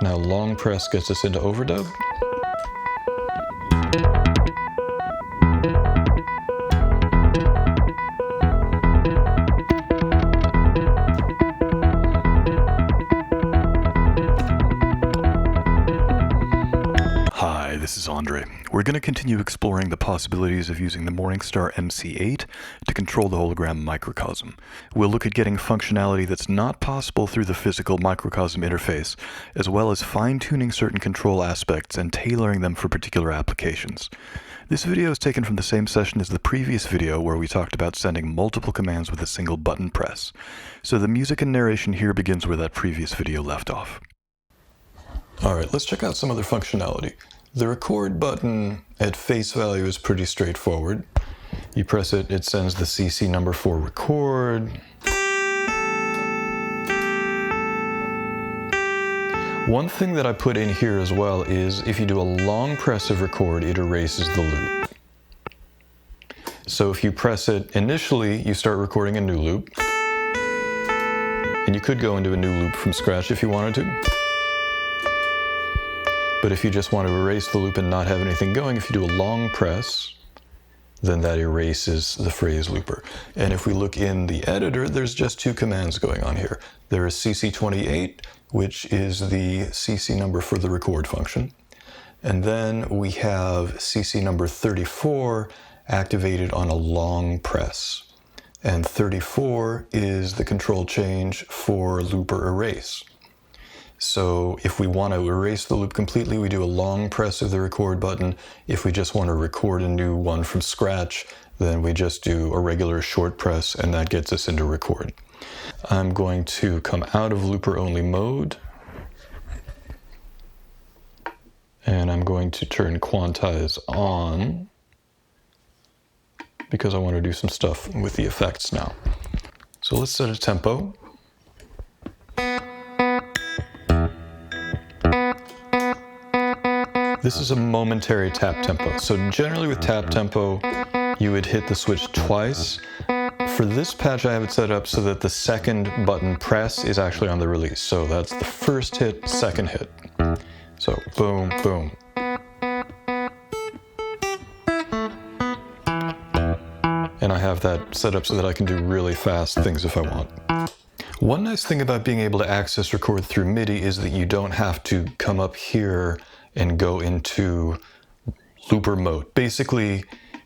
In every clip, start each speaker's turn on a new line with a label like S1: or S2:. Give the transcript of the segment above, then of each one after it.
S1: Now long press gets us into overdub. Hi, this is Andre. We're going to continue exploring the possibilities of using the Morningstar MC8 to control the hologram microcosm. We'll look at getting functionality that's not possible through the physical microcosm interface, as well as fine-tuning certain control aspects and tailoring them for particular applications. This video is taken from the same session as the previous video where we talked about sending multiple commands with a single button press. So the music and narration here begins where that previous video left off. Alright, let's check out some other functionality. The record button at face value is pretty straightforward. You press it, it sends the CC number for record. One thing that I put in here as well is if you do a long press of record, it erases the loop. So if you press it initially, you start recording a new loop. And you could go into a new loop from scratch if you wanted to. But if you just want to erase the loop and not have anything going, if you do a long press, then that erases the phrase looper. And if we look in the editor, there's just two commands going on here. There is CC28, which is the CC number for the record function. And then we have CC number 34 activated on a long press. And 34 is the control change for looper erase. So if we want to erase the loop completely, we do a long press of the record button. If we just want to record a new one from scratch, then we just do a regular short press and that gets us into record. I'm going to come out of looper only mode. And I'm going to turn Quantize on because I want to do some stuff with the effects now. So let's set a tempo. This is a momentary tap tempo. So generally with tap tempo, you would hit the switch twice. For this patch, I have it set up so that the second button press is actually on the release. So that's the first hit, second hit. So boom, boom. And I have that set up so that I can do really fast things if I want. One nice thing about being able to access record through MIDI is that you don't have to come up here and go into looper mode. Basically,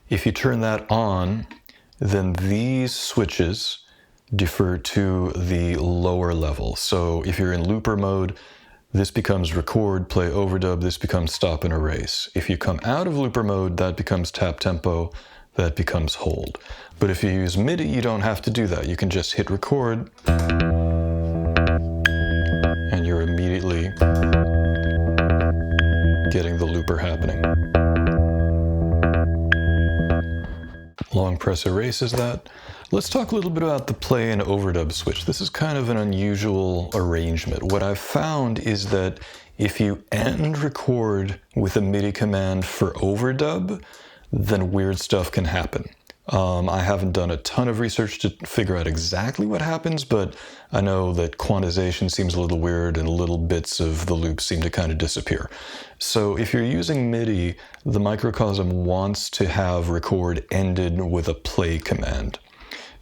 S1: if you turn that on, then these switches defer to the lower level. So if you're in looper mode, this becomes record, play, overdub, this becomes stop and erase. If you come out of looper mode, that becomes tap tempo, that becomes hold. But if you use MIDI, you don't have to do that. You can just hit record, and you're immediately getting the looper happening. Long press erases that. Let's talk a little bit about the play and overdub switch. This is kind of an unusual arrangement. What I've found is that if you end record with a MIDI command for overdub, then weird stuff can happen. I haven't done a ton of research to figure out exactly what happens, but I know that quantization seems a little weird and little bits of the loop seem to kind of disappear. So if you're using MIDI, the microcosm wants to have record ended with a play command.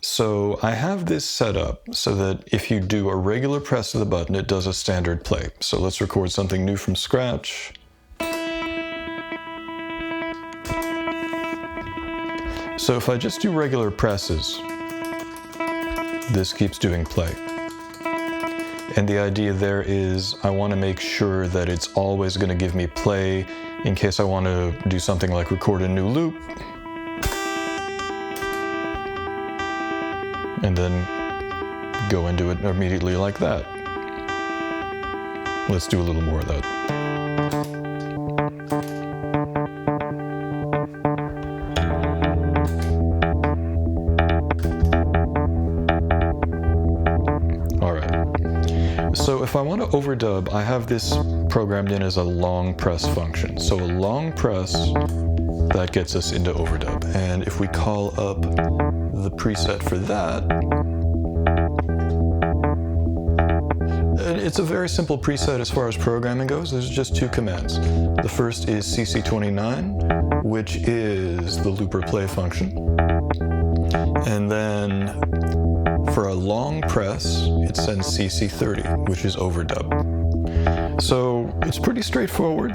S1: So I have this set up so that if you do a regular press of the button, it does a standard play. So let's record something new from scratch. So if I just do regular presses, this keeps doing play. And the idea there is I want to make sure that it's always going to give me play in case I want to do something like record a new loop. And then go into it immediately like that. Let's do a little more of that. So if I want to overdub, I have this programmed in as a long press function. So a long press, that gets us into overdub. And if we call up the preset for that, it's a very simple preset as far as programming goes. There's just two commands. The first is cc29, which is the looper play function. And then for a long press, it sends cc30, which is overdub. So it's pretty straightforward.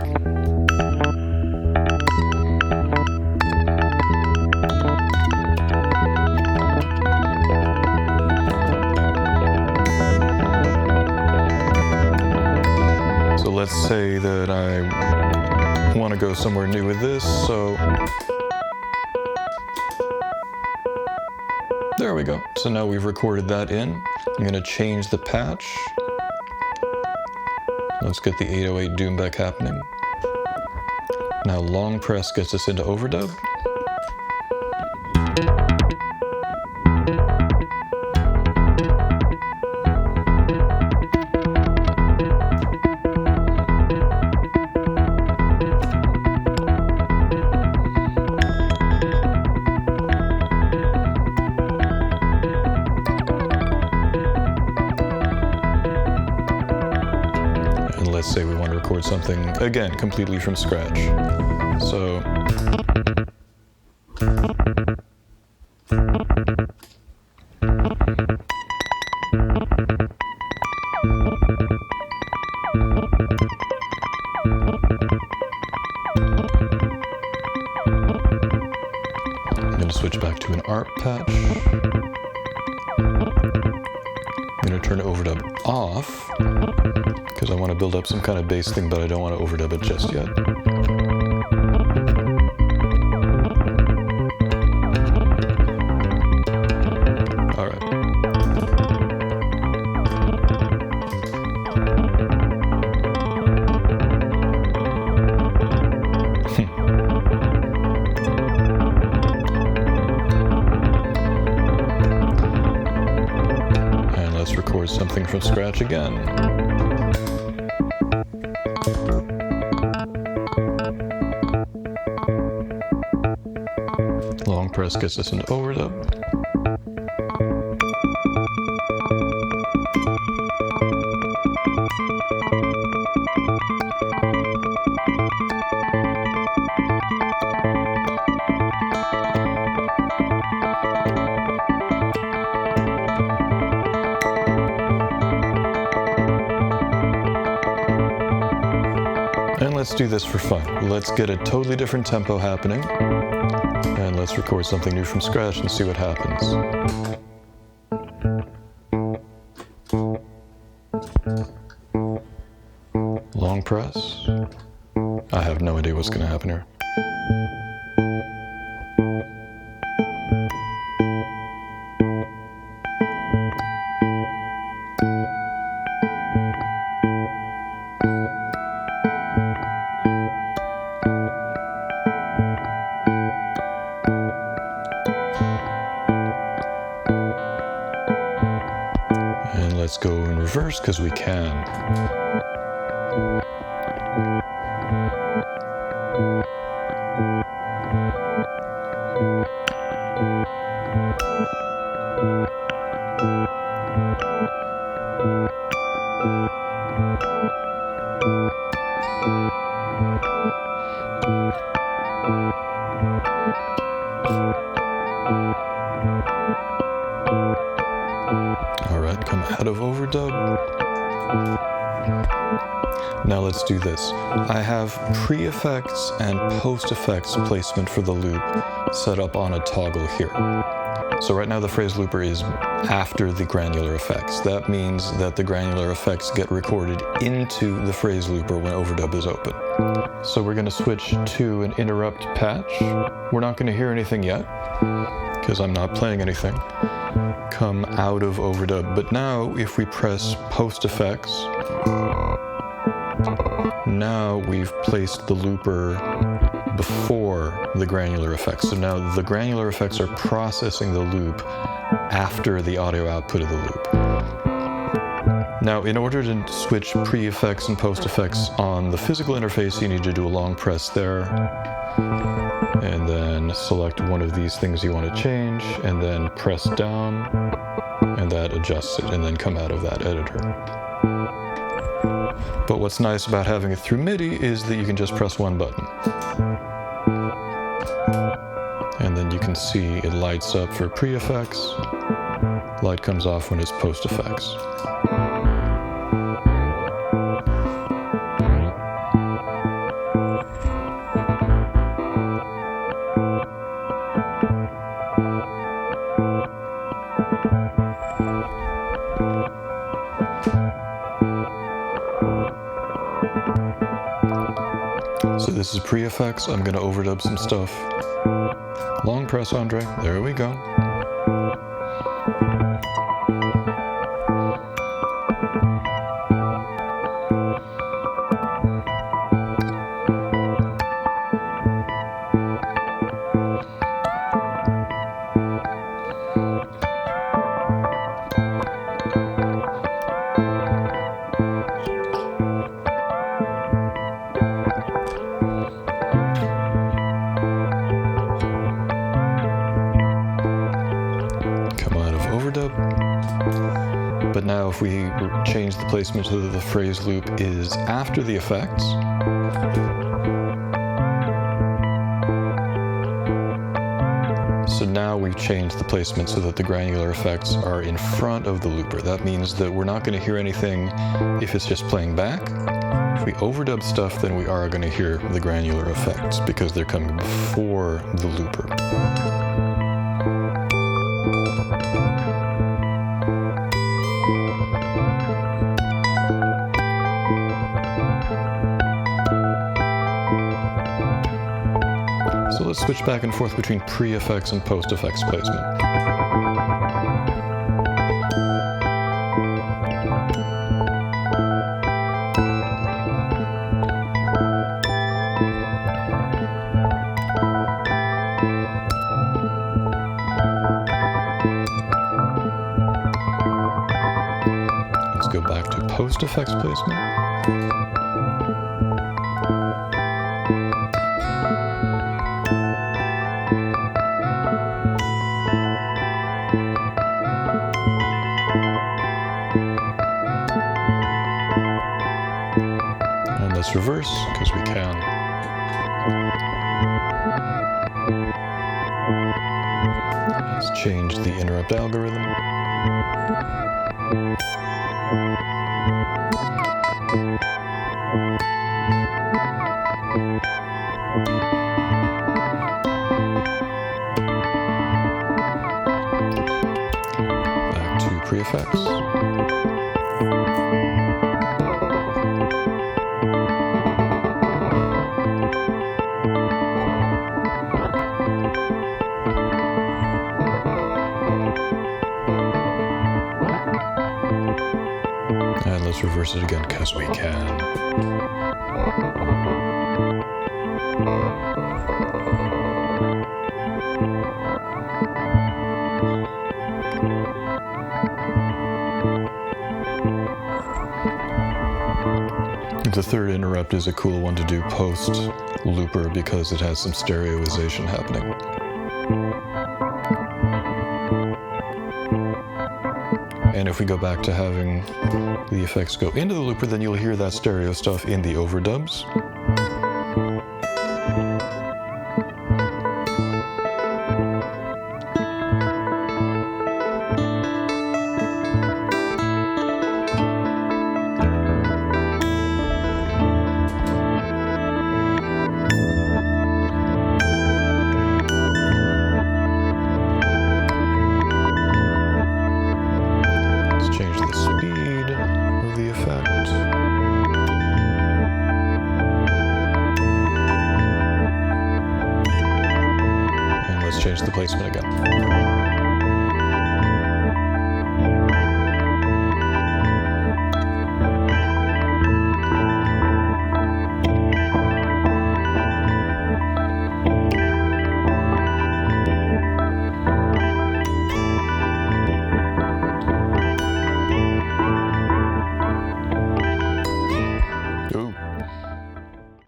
S1: Let's say that I want to go somewhere new with this, so there we go. So now we've recorded that in. I'm going to change the patch. Let's get the 808 doom back happening. Now long press gets us into overdub. Let's say we want to record something, again, completely from scratch. So, I'm going to switch back to an ARP patch. I'm going to turn overdub off, because I want to build up some kind of bass thing, but I don't want to overdub it just yet. All right. And let's record something from scratch again. Long press gets us into overdub. And let's do this for fun. Let's get a totally different tempo happening. And let's record something new from scratch and see what happens. Long press. I have no idea what's going to happen here. And let's go in reverse because we can. All right, come out of overdub. Now let's do this. I have pre-effects and post-effects placement for the loop set up on a toggle here. So right now the phrase looper is after the granular effects. That means that the granular effects get recorded into the phrase looper when overdub is open. So we're going to switch to an interrupt patch. We're not going to hear anything yet because I'm not playing anything. Come out of overdub. But now if we press post effects, now we've placed the looper before the granular effects. So now the granular effects are processing the loop after the audio output of the loop. Now, in order to switch pre-effects and post-effects on the physical interface, you need to do a long press there, and then select one of these things you want to change, and then press down, and that adjusts it, and then come out of that editor. But what's nice about having it through MIDI is that you can just press one button. And then you can see it lights up for pre-effects. Light comes off when it's post-effects. So this is pre-effects. I'm going to overdub some stuff. Long press, Andre. There we go. Overdub. But now if we change the placement so that the phrase loop is after the effects, so now we've changed the placement so that the granular effects are in front of the looper. That means that we're not going to hear anything if it's just playing back. If we overdub stuff, then we are going to hear the granular effects because they're coming before the looper. So let's switch back and forth between pre-effects and post-effects placement. Let's go back to post-effects placement. Let's reverse, because we can. Let's change the interrupt algorithm. Back to pre-effects. And let's reverse it again, because we can. The third interrupt is a cool one to do post-looper because it has some stereoization happening. And if we go back to having the effects go into the looper, then you'll hear that stereo stuff in the overdubs. Change the speed of the effect. And let's change the placement again.